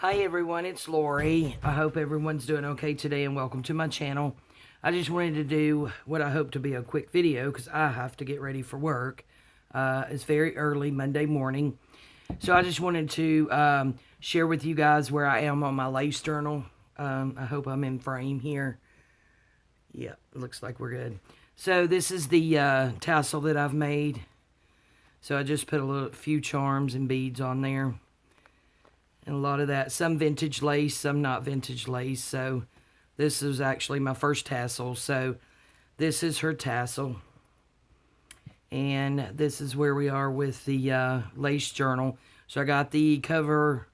Hi everyone, it's Lori. I hope everyone's doing okay today and welcome to my channel. I just wanted to do what I hope to be a quick video because I have to get ready for work. It's very early Monday morning. So I just wanted to share with you guys where I am on my lace journal. I hope I'm in frame here. Yeah, looks like we're good. So this is the tassel that I've made. So I just put a few charms and beads on there. And a lot of that, some vintage lace, some not vintage lace. So this is actually my first tassel. So this is her tassel. And this is where we are with the lace journal. So I got the cover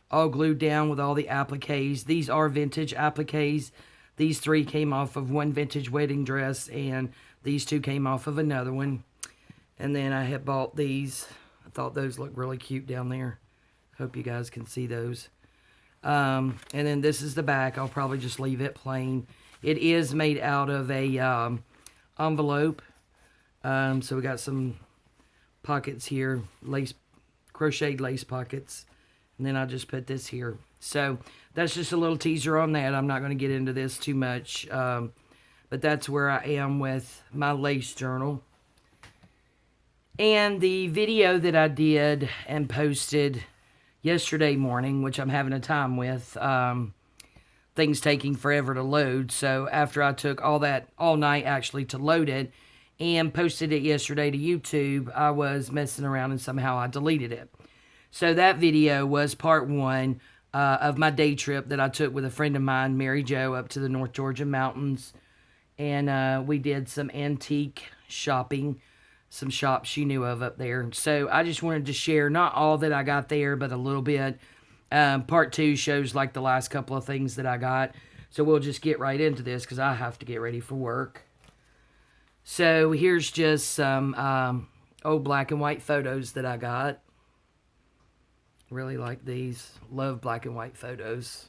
all glued down with all the appliques. These are vintage appliques. These three came off of one vintage wedding dress, and these two came off of another one. And then I had bought these. I thought those looked really cute down there. Hope you guys can see those. And then this is the back. I'll probably just leave it plain. It is made out of a envelope. So we got some pockets here, crocheted lace pockets. And then I'll just put this here. So that's just a little teaser on that. I'm not going to get into this too much. But that's where I am with my lace journal. And the video that I did and posted yesterday morning, which I'm having a time with, things taking forever to load. So after I took all night actually to load it and posted it yesterday to YouTube, I was messing around and somehow I deleted it. So that video was part one of my day trip that I took with a friend of mine, MaryJo, up to the North Georgia mountains. And we did some antique shopping, some shops she knew of up there. So I just wanted to share not all that I got there, but a little bit. Part two shows like the last couple of things that I got. So we'll just get right into this because I have to get ready for work. So here's just some old black and white photos that I got. Really like these. Love black and white photos.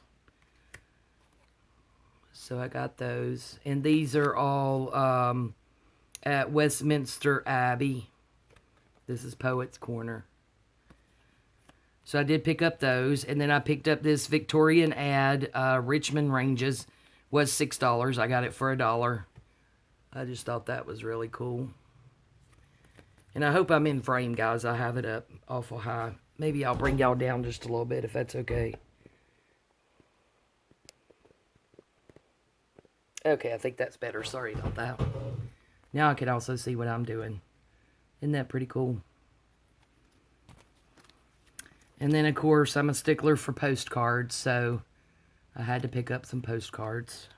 So I got those. And these are all at Westminster Abbey. This is Poet's Corner. So I did pick up those. And then I picked up this Victorian ad, Richmond Ranges. Was $6. I got it for $1. I just thought that was really cool. And I hope I'm in frame, guys. I have it up awful high. Maybe I'll bring y'all down just a little bit if that's okay. Okay, I think that's better. Sorry about that. Now I can also see what I'm doing. Isn't that pretty cool? And then, of course, I'm a stickler for postcards, so I had to pick up some postcards.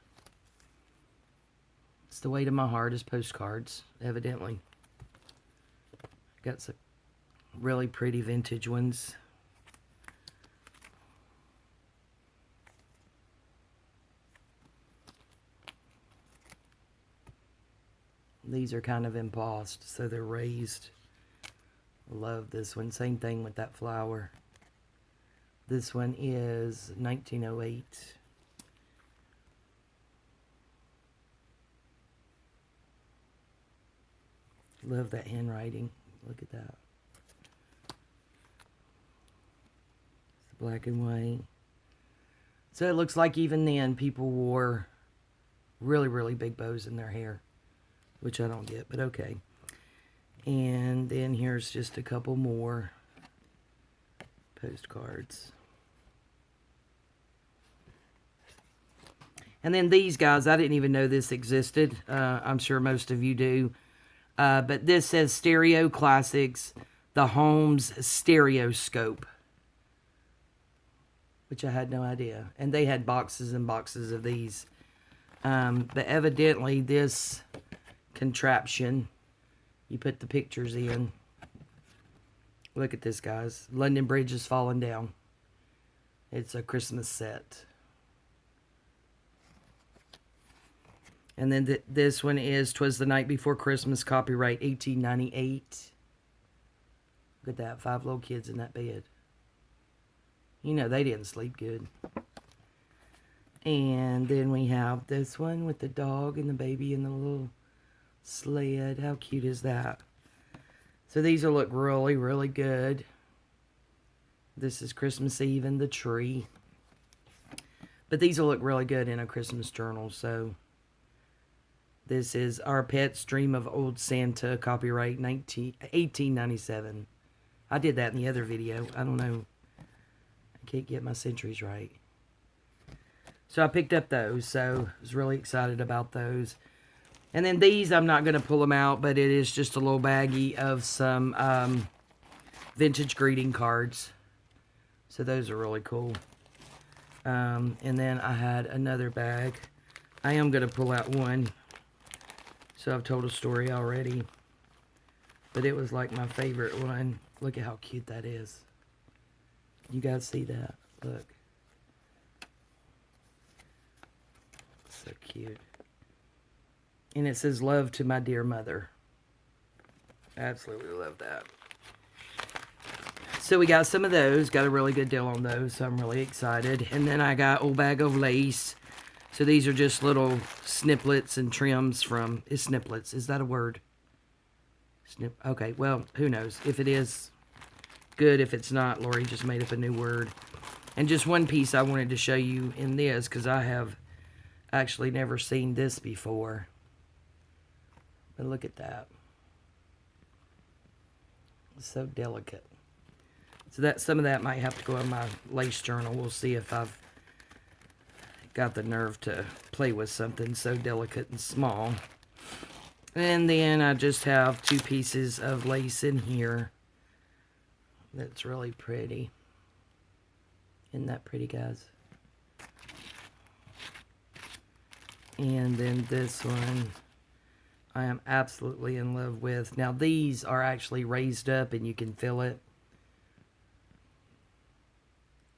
It's the way to my heart is postcards, evidently. Got some really pretty vintage ones. These are kind of embossed, so they're raised. Love this one. Same thing with that flower. This one is 1908. Love that handwriting. Look at that. It's black and white. So it looks like even then people wore really, really big bows in their hair, which I don't get, but okay. And then here's just a couple more postcards. And then these guys, I didn't even know this existed. I'm sure most of you do. But this says Stereo Classics, the Holmes Stereoscope, which I had no idea. And they had boxes and boxes of these. But evidently this contraption, you put the pictures in. Look at this, guys. London Bridge is falling down. It's a Christmas set. And then this one is 'Twas the Night Before Christmas, copyright 1898. Look at that, 5 little kids in that bed. You know, they didn't sleep good. And then we have this one with the dog and the baby and the little sled. How cute is that? So these will look really, really good. This is Christmas Eve and the tree. But these will look really good in a Christmas journal. So this is Our Pet's Dream of Old Santa, copyright 1897. I did that in the other video. I don't know. I can't get my centuries right. So I picked up those. So I was really excited about those. And then these, I'm not going to pull them out, but it is just a little baggie of some vintage greeting cards. So those are really cool. And then I had another bag. I am going to pull out one. So I've told a story already. But it was like my favorite one. Look at how cute that is. You guys see that? Look. So cute. And it says, "Love to my dear mother." Absolutely love that. So we got some of those. Got a really good deal on those. So I'm really excited. And then I got a old bag of lace. So these are just little snippets and trims from... Is snippets? Is that a word? Okay, well, who knows? If it is, good. If it's not, Lori just made up a new word. And just one piece I wanted to show you in this, because I have actually never seen this before. But look at that. It's so delicate. So that some of that might have to go in my lace journal. We'll see if I've got the nerve to play with something so delicate and small. And then I just have 2 pieces of lace in here. That's really pretty. Isn't that pretty, guys? And then this one I am absolutely in love with. Now these are actually raised up and you can feel it.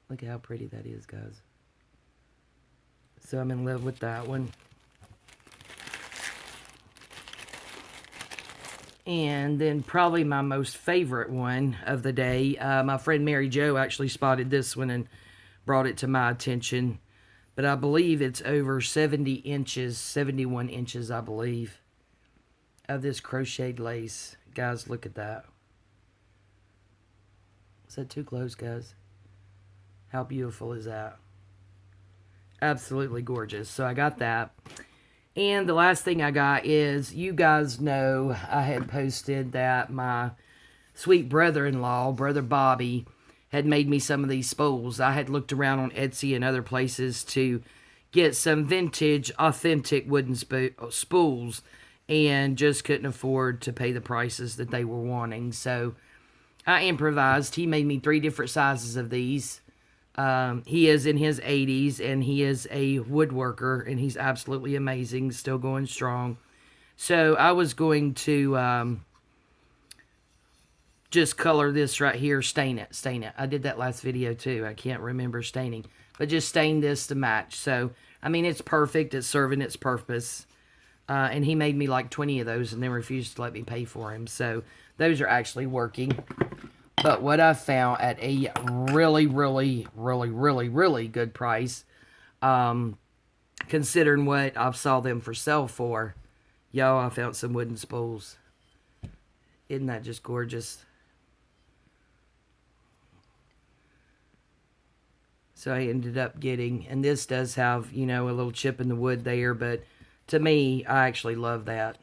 Look at how pretty that is, guys. So I'm in love with that one. And then probably my most favorite one of the day, my friend MaryJo actually spotted this one and brought it to my attention. But I believe it's over 70 inches, 71 inches, I believe, of this crocheted lace. Guys, look at that. Is that too close, guys? How beautiful is that? Absolutely gorgeous. So I got that. And the last thing I got is, you guys know I had posted that my sweet brother-in-law, Brother Bobby, had made me some of these spools. I had looked around on Etsy and other places to get some vintage, authentic wooden spools, and just couldn't afford to pay the prices that they were wanting. So I improvised. He made me 3 different sizes of these. He is in his 80s, and he is a woodworker, and he's absolutely amazing, still going strong. So I was going to just color this right here, stain it. I did that last video too. I can't remember staining, but just stain this to match. So, I mean, it's perfect. It's serving its purpose. And he made me like 20 of those and then refused to let me pay for him. So those are actually working. But what I found at a really, really, really, really, really good price, considering what I saw them for sale for, y'all, I found some wooden spools. Isn't that just gorgeous? So I ended up getting, and this does have, you know, a little chip in the wood there, but to me, I actually love that.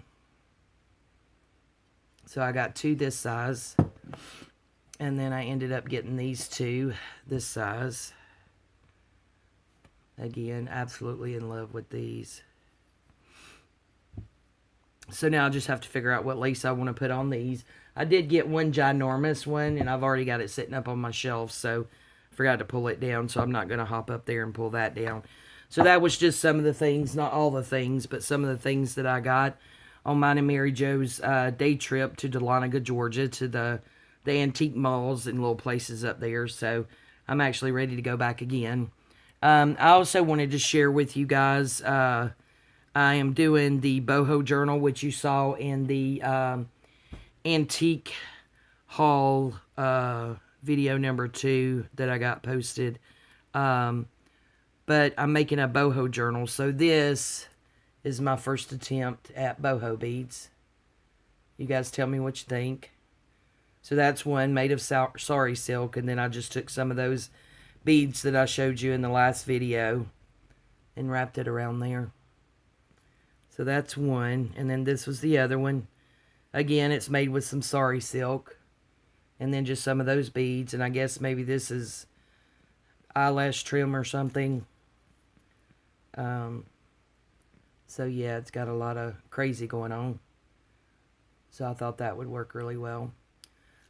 So I got 2 this size. And then I ended up getting these 2 this size. Again, absolutely in love with these. So now I just have to figure out what lace I want to put on these. I did get one ginormous one, and I've already got it sitting up on my shelf, so I forgot to pull it down, so I'm not going to hop up there and pull that down. So that was just some of the things, not all the things, but some of the things that I got on mine and MaryJo's day trip to Dahlonega, Georgia, to the antique malls and little places up there. So I'm actually ready to go back again. I also wanted to share with you guys, I am doing the boho journal, which you saw in the antique haul video number 2 that I got posted. But I'm making a boho journal. So this is my first attempt at boho beads. You guys tell me what you think. So that's one made of sari silk, and then I just took some of those beads that I showed you in the last video and wrapped it around there. So that's one. And then this was the other one. Again, it's made with some sari silk. And then just some of those beads. And I guess maybe this is eyelash trim or something. So yeah, it's got a lot of crazy going on. So I thought that would work really well.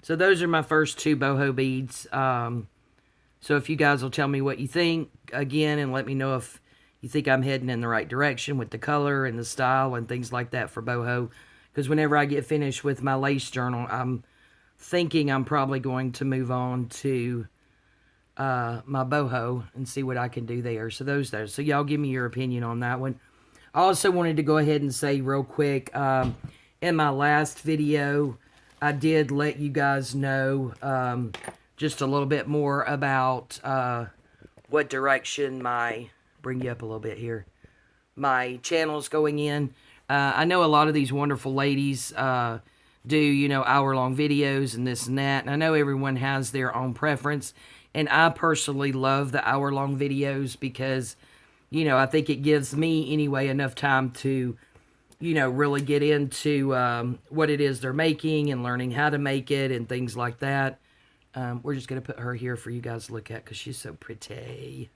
So those are my first 2 boho beads. So if you guys will tell me what you think, again, and let me know if you think I'm heading in the right direction with the color and the style and things like that for boho. Because whenever I get finished with my lace journal, I'm thinking I'm probably going to move on to my boho and see what I can do there. So those there. So y'all give me your opinion on that one. I also wanted to go ahead and say real quick, in my last video, I did let you guys know just a little bit more about what direction bring you up a little bit here, my channel's going in. I know a lot of these wonderful ladies do, you know, hour-long videos and this and that, and I know everyone has their own preference, and I personally love the hour-long videos because, you know, I think it gives me, anyway, enough time to, you know, really get into what it is they're making and learning how to make it and things like that. We're just going to put her here for you guys to look at because she's so pretty.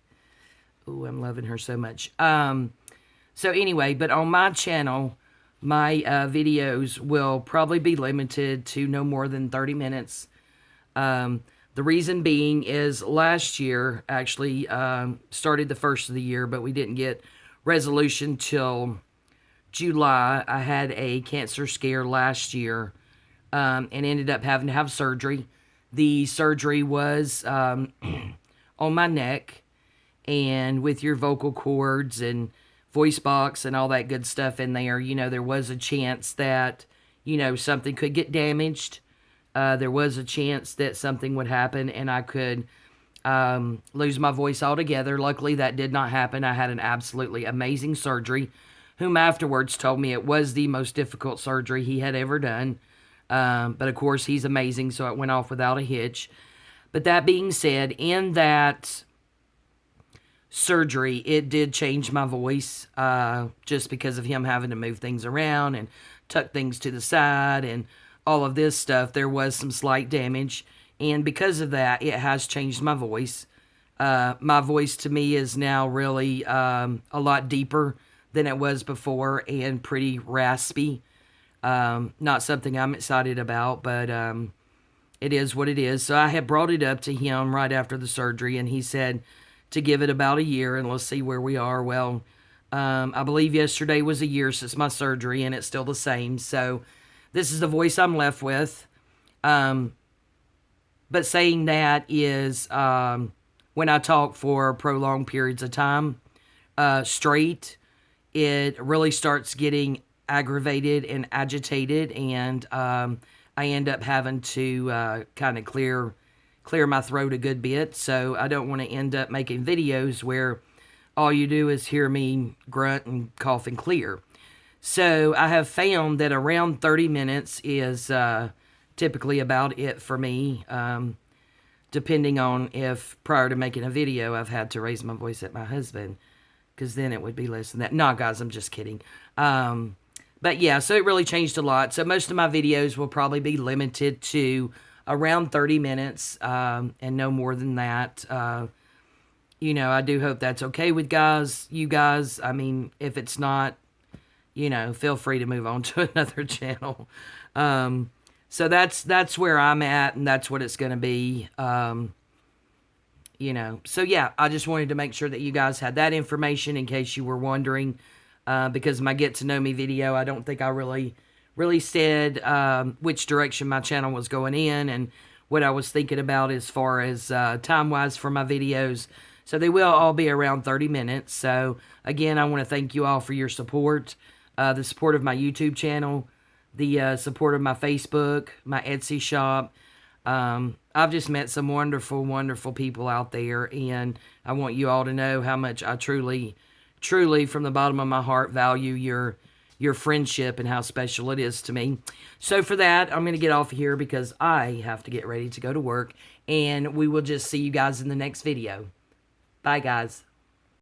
Oh, I'm loving her so much. So anyway, but on my channel, my videos will probably be limited to no more than 30 minutes. The reason being is last year, actually, started the first of the year, but we didn't get resolution till July. I had a cancer scare last year and ended up having to have surgery. The surgery was on my neck and with your vocal cords and voice box and all that good stuff in there. You know, there was a chance that, you know, something could get damaged. There was a chance that something would happen and I could lose my voice altogether. Luckily, that did not happen. I had an absolutely amazing surgery, whom afterwards told me it was the most difficult surgery he had ever done. But of course, he's amazing, so it went off without a hitch. But that being said, in that surgery, it did change my voice just because of him having to move things around and tuck things to the side and all of this stuff. There was some slight damage, and because of that, it has changed my voice. My voice to me is now really a lot deeper than it was before and pretty raspy. Not something I'm excited about, but it is what it is. So I had brought it up to him right after the surgery, and he said to give it about a year, and let's see where we are. Well, I believe yesterday was a year since my surgery, and it's still the same. So this is the voice I'm left with. But saying that is when I talk for prolonged periods of time straight, it really starts getting aggravated and agitated, and I end up having to kind of clear my throat a good bit. So I don't want to end up making videos where all you do is hear me grunt and cough and clear. So I have found that around 30 minutes is typically about it for me, depending on if prior to making a video I've had to raise my voice at my husband, because then it would be less than that. No, guys, I'm just kidding. But yeah, so it really changed a lot. So most of my videos will probably be limited to around 30 minutes and no more than that. You know, I do hope that's okay with you guys. I mean, if it's not, you know, feel free to move on to another channel. So that's where I'm at, and that's what it's going to be. You know, so yeah, I just wanted to make sure that you guys had that information in case you were wondering. Because my Get to Know Me video, I don't think I really said which direction my channel was going in and what I was thinking about as far as time-wise for my videos. So they will all be around 30 minutes. So again, I want to thank you all for your support, the support of my YouTube channel, the support of my Facebook, my Etsy shop. I've just met some wonderful, wonderful people out there, and I want you all to know how much I truly, from the bottom of my heart, value your friendship and how special it is to me. So for that, I'm going to get off of here because I have to get ready to go to work, and we will just see you guys in the next video. Bye, guys.